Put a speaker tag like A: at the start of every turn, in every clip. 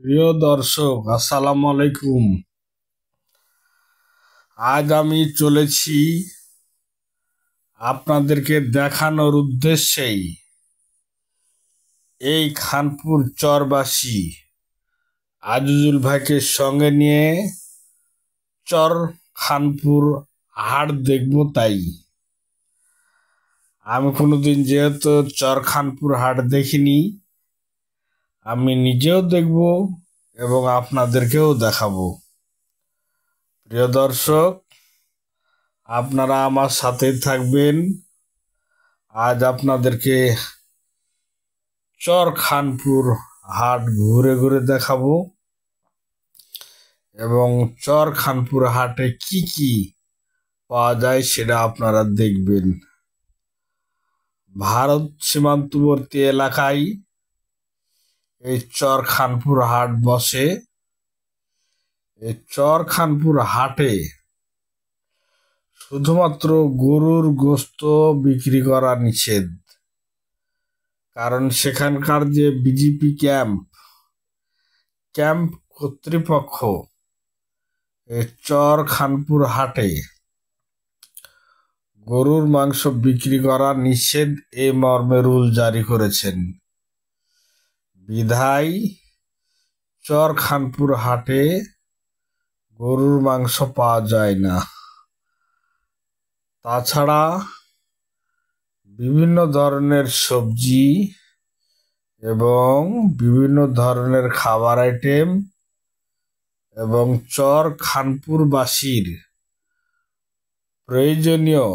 A: প্রিয় দর্শক, আসসালামু আলাইকুম। আজ আমি চলেছি আপনাদেরকে দেখানোর উদ্দেশ্যেই এই খানপুর চরবাসী আজিজুল ভাইকে সঙ্গে নিয়ে চর খানপুর হাট দেখব। তাই আমি কোনোদিন যেহেতু চর খানপুর হাট দেখিনি, আমি নিজেও দেখব এবং আপনাদেরকেও দেখাবো। প্রিয় দর্শক, আপনারা আমার সাথে থাকবেন। আজ আপনাদেরকে চর খানপুর হাট ঘুরে ঘুরে দেখাবো এবং চর খানপুর হাটে কি কি পাওয়া যায় সেটা আপনারা দেখবেন। ভারত সীমান্তবর্তী এলাকায় এই চর খানপুর হাট বসে। এই চর খানপুর হাটে শুধুমাত্র গরুর গোশত বিক্রি করা নিষেধ, কারণ সেখানকার যে বিজেপি ক্যাম্প কর্তৃপক্ষ এই চর খানপুর হাটে গরুর মাংস বিক্রি করা নিষেধ এই মর্মে রুল জারি করেছেন। বিধায় চর খানপুর হাটে গরুর মাংস পাওয়া যায় না। তাছাড়া বিভিন্ন ধরনের সবজি এবং বিভিন্ন ধরনের খাবার আইটেম এবং চর খানপুরবাসীর প্রয়োজনীয়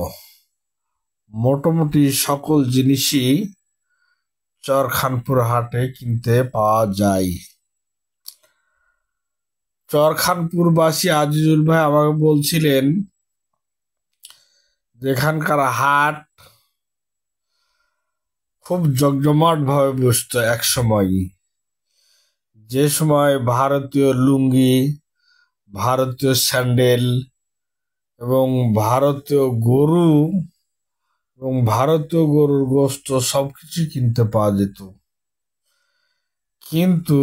A: মোটামুটি সকল জিনিসই চর খানপুর হাটে কিনতে পাওয়া যায়। চর খানপুরবাসী আজিজুল ভাই আমাকে বলছিলেন যেখানকার হাট খুব জমজমাট ভাবে বসত এক সময়, যে সময় ভারতীয় লুঙ্গি, ভারতীয় স্যান্ডেল এবং ভারতীয় গরু এবং ভারতীয় গরুর গোশত সবকিছু কিনতে পাওয়া যেত। কিন্তু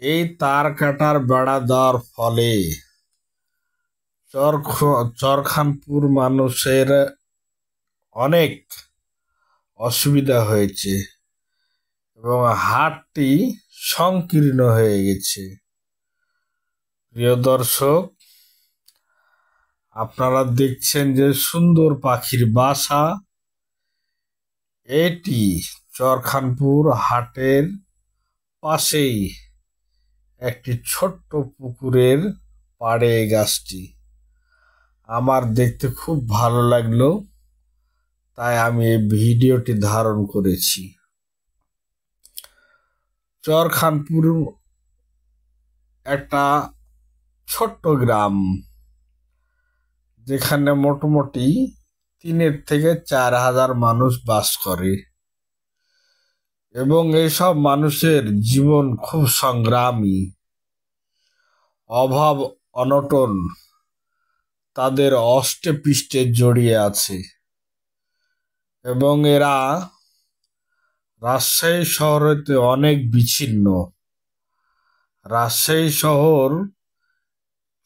A: এই তার কাটার বেড়া দেওয়ার ফলে চরখানপুর মানুষের অনেক অসুবিধা হয়েছে এবং হাটটি সংকীর্ণ হয়ে গেছে। প্রিয় দর্শক, আপনারা দেখছেন যে সুন্দর পাখির বাসা, এটি চরখানপুর হাটের পাশেই একটি ছোট্ট পুকুরের পাড়ে এই গাছটি। আমার দেখতে খুব ভালো লাগলো, তাই আমি এই ভিডিওটি ধারণ করেছি। চরখানপুর একটা ছোট্ট গ্রাম, যেখানে মোটামুটি 3 থেকে 4,000 মানুষ বাস করে এবং এইসব মানুষের জীবন খুব সংগ্রামী। অভাব অনটন তাদের অষ্টে পৃষ্ঠে জড়িয়ে আছে এবং এরা রাজশাহী শহর হতে অনেক বিচ্ছিন্ন। রাজশাহী শহর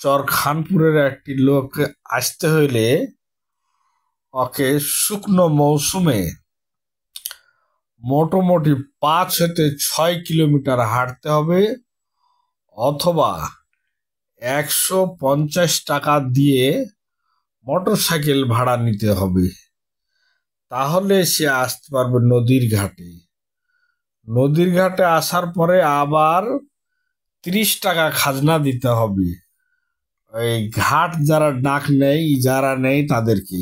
A: চরখানপুরের একটি লোক আসতে হইলে ওকে শুকনো মৌসুমে মোটামুটি 5 থেকে 6 কিলোমিটার হাঁটতে হবে, অথবা 150 টাকা দিয়ে মোটরসাইকেল ভাড়া নিতে হবে। তাহলে সে আসতে পারবে নদীর ঘাটে। নদীর ঘাটে আসার পরে আবার 30 টাকা খাজনা দিতে হবে ওই ঘাট যারা নেই তাদেরকে।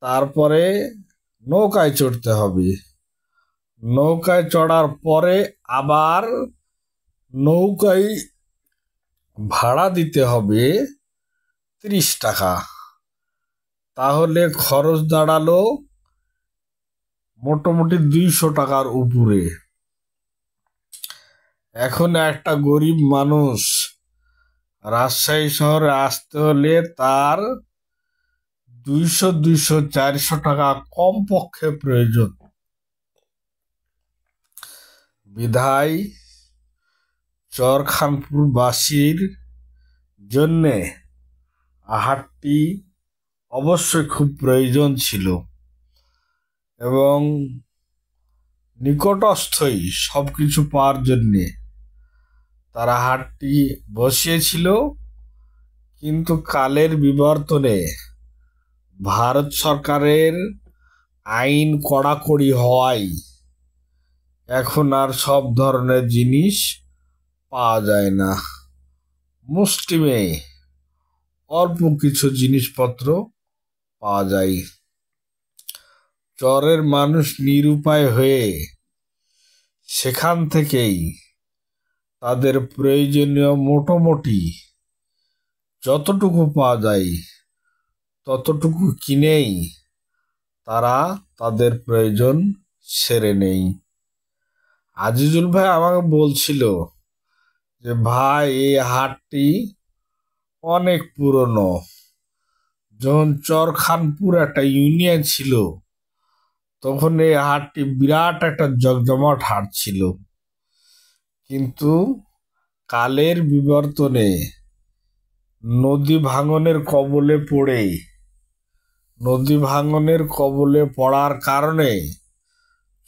A: তারপরে নৌকায় চড়তে হবে। নৌকায় চড়ার পরে আবার নৌকায় ভাড়া দিতে হবে 30 টাকা। তাহলে খরচ দাঁড়ালো মোটামুটি 200 টাকার উপরে। এখন একটা গরিব মানুষ রাজশাহী শহরে আসতে হলে তার 200-400 টাকা কমপক্ষে প্রয়োজন। বিধায় চরখানপুরবাসীর জন্যে হাটটি অবশ্যই খুব প্রয়োজন ছিল এবং নিকটস্থই সবকিছু পাওয়ার জন্যে তারা হাটটি বসিয়েছিল। কিন্তু কালের বিবর্তনে ভারত সরকারের আইন কড়াকড়ি হওয়ায় এখন আর সব ধরনের জিনিস পাওয়া যায় না। মুষ্টিমে অল্প কিছু জিনিসপত্র পাওয়া যায়। চরের মানুষ নিরুপায় হয়ে সেখান থেকেই তাদের প্রয়োজনীয় মোটামুটি যতটুকু পাওয়া যায় ততটুকু কিনেই তারা তাদের প্রয়োজন সেরে নেই। আজিজুল ভাই আমাকে বলছিল যে ভাই এই হাটটি অনেক পুরনো, যখন চরখানপুর একটা ইউনিয়ন ছিল তখন এই হাটটি বিরাট একটা জমজমাট হাট ছিল। কিন্তু কালের বিবর্তনে নদী ভাঙনের কবলে পড়ার কারণে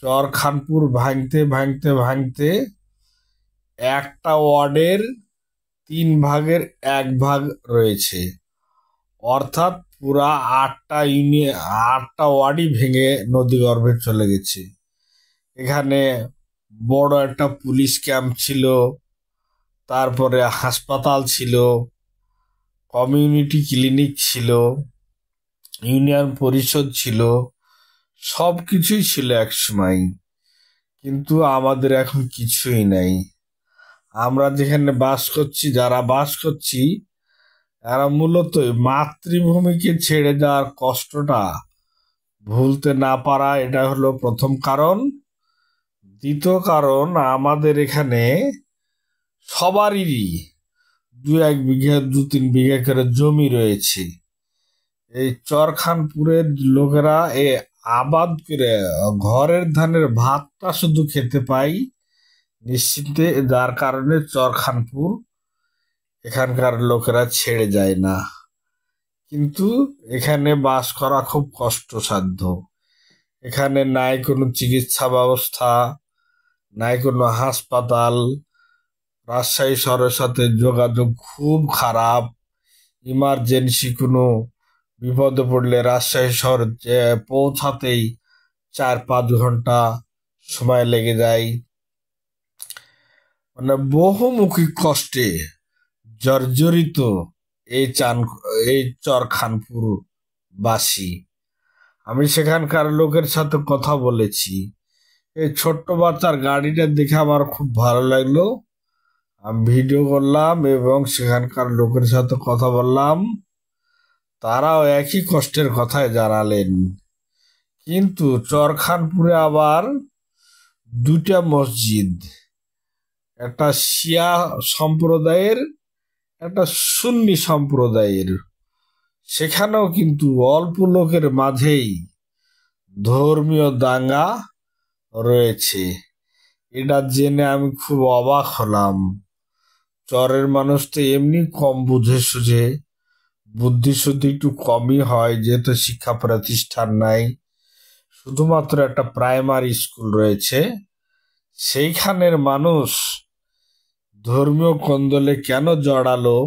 A: চরখানপুর ভাঙতে ভাঙতে ভাঙতে একটা ওয়ার্ডের 3 ভাগের 1 ভাগ রয়েছে, অর্থাৎ পুরা 8টা ওয়ার্ডই ভেঙে নদীগর্ভে চলে গেছে। এখানে বড় একটা পুলিশ ক্যাম্প ছিল, তারপরে হাসপাতাল ছিল, কমিউনিটি ক্লিনিক ছিল, ইউনিয়ন পরিষদ ছিল, সব কিছুই ছিল এক সময়। কিন্তু আমাদের এখন কিছুই নাই। আমরা যেখানে যারা বাস করছি এরা মূলত মাতৃভূমিকে ছেড়ে যাওয়ার কষ্টটা ভুলতে না পারা, এটা হলো প্রথম কারণ। দ্বিতীয় কারণ, আমাদের এখানে সবারই 2-1 বিঘা 2-3 বিঘা করে জমি রয়েছে। এই চরখানপুরের লোকেরা আবাদ করে ঘরের ধানের ভাতটা শুধু খেতে পাই নিশ্চিন্তে, যার কারণে চরখানপুর এখানকার লোকেরা ছেড়ে যায় না। কিন্তু এখানে বাস করা খুব কষ্টসাধ্য। এখানে নাই কোনো চিকিৎসা ব্যবস্থা, নাই কোনো হাসপাতাল, রাজশাহী শহরের সাথে যোগাযোগ খুব খারাপ। ইমার্জেন্সি কোনো বিপদে পড়লে রাজশাহী শহর পৌঁছাতেই 4-5 ঘন্টা সময় লেগে যায়। মানে বহুমুখী কষ্টে জর্জরিত এই চরখানপুর বাসী। আমি সেখানকার লোকের সাথে কথা বলেছি। এই ছোট্ট বাচ্চার গাড়িটা দেখে আমার খুব ভালো লাগলো। আমি ভিডিও করলাম এবং সেখানকার লোকের সাথে কথা বললাম, তারাও একই কষ্টের কথাই জানালেন। কিন্তু চরখানপুরে আবার 2টা মসজিদ, একটা শিয়া সম্প্রদায়ের, একটা সুন্নি সম্প্রদায়ের। সেখানেও কিন্তু অল্প লোকের মাঝেই ধর্মীয় দাঙ্গা রয়েছে। এটা জেনে আমি খুব অবাক হলাম। চরের মানুষ তো এমনি কম বুঝে সুঝে, বুদ্ধি শুদ্ধি একটু কমই হয়, যেহেতু শিক্ষা প্রতিষ্ঠান নাই, শুধুমাত্র একটা প্রাইমারি স্কুল রয়েছে। সেইখানের মানুষ ধর্মীয় কোন্দলে কেন জড়ালো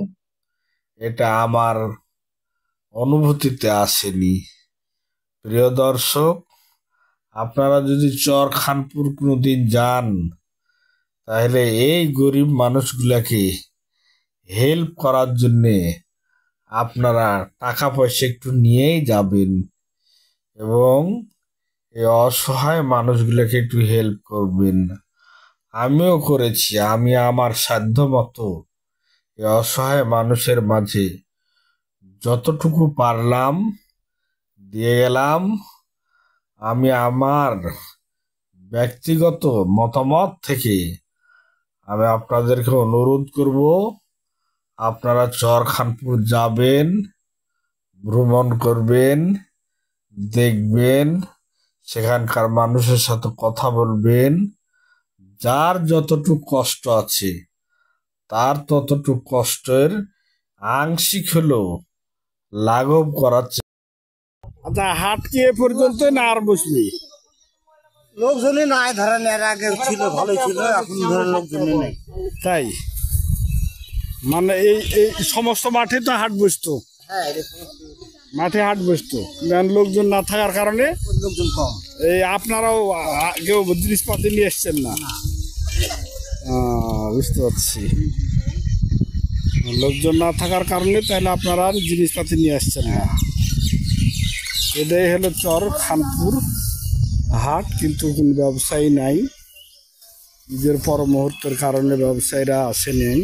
A: এটা আমার অনুভূতিতে আসেনি। প্রিয় দর্শক, আপনারা যদি চরখানপুর কোনোদিন যান তাহলে এই গরিব মানুষগুলাকে হেল্প করার জন্যে আপনারা টাকা পয়সা একটু নিয়েই যাবেন এবং এই অসহায় মানুষগুলোকে একটু হেল্প করবেন। আমিও করেছি। আমি আমার সাধ্য মতো এই অসহায় মানুষের মাঝে যতটুকু পারলাম দিয়ে গেলাম। আমি আমার ব্যক্তিগত মতামত থেকে আমি আপনাদেরকে অনুরোধ করব, আপনারা চরখানপুর যাবেন, ভ্রমণ করবেন, দেখবেন, সেখানকার মানুষের সাথে কথা বলবেন। যার যতটুকু কষ্ট আছে তার ততটুকু কষ্টের আংশিক হলেও লাঘব করার আচ্ছা, হাট কি এ পর্যন্ত না আর বসলি?
B: লোকজনই নাই, ধরেন এর আগে ছিল, ভালোই ছিল, এখন ধরেন লোকজনই নাই।
A: তাই মানে এই এই সমস্ত মাঠে তো হাট বসতো,
B: হ্যাঁ,
A: মাঠে হাট বসতো, লোকজন না থাকার কারণে
B: লোকজন কম।
A: এই আপনারাও কেউ জিনিসপাতি নিয়ে এসছেন না? বুঝতে পারছি, লোকজন না থাকার কারণে তাহলে আপনারা আর জিনিসপাতি নিয়ে আসছেন না। এটাই হলো চর খানপুর হাট, কিন্তু কোনো ব্যবসায়ী নাই, ঈদের পর মুহূর্তের কারণে ব্যবসায়ীরা আসে নেই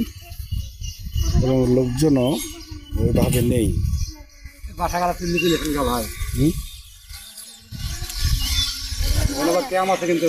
A: এবং লোকজনও ওইভাবে নেই।
B: বাসা খারাপ ভাই, কেমন আছে কিন্তু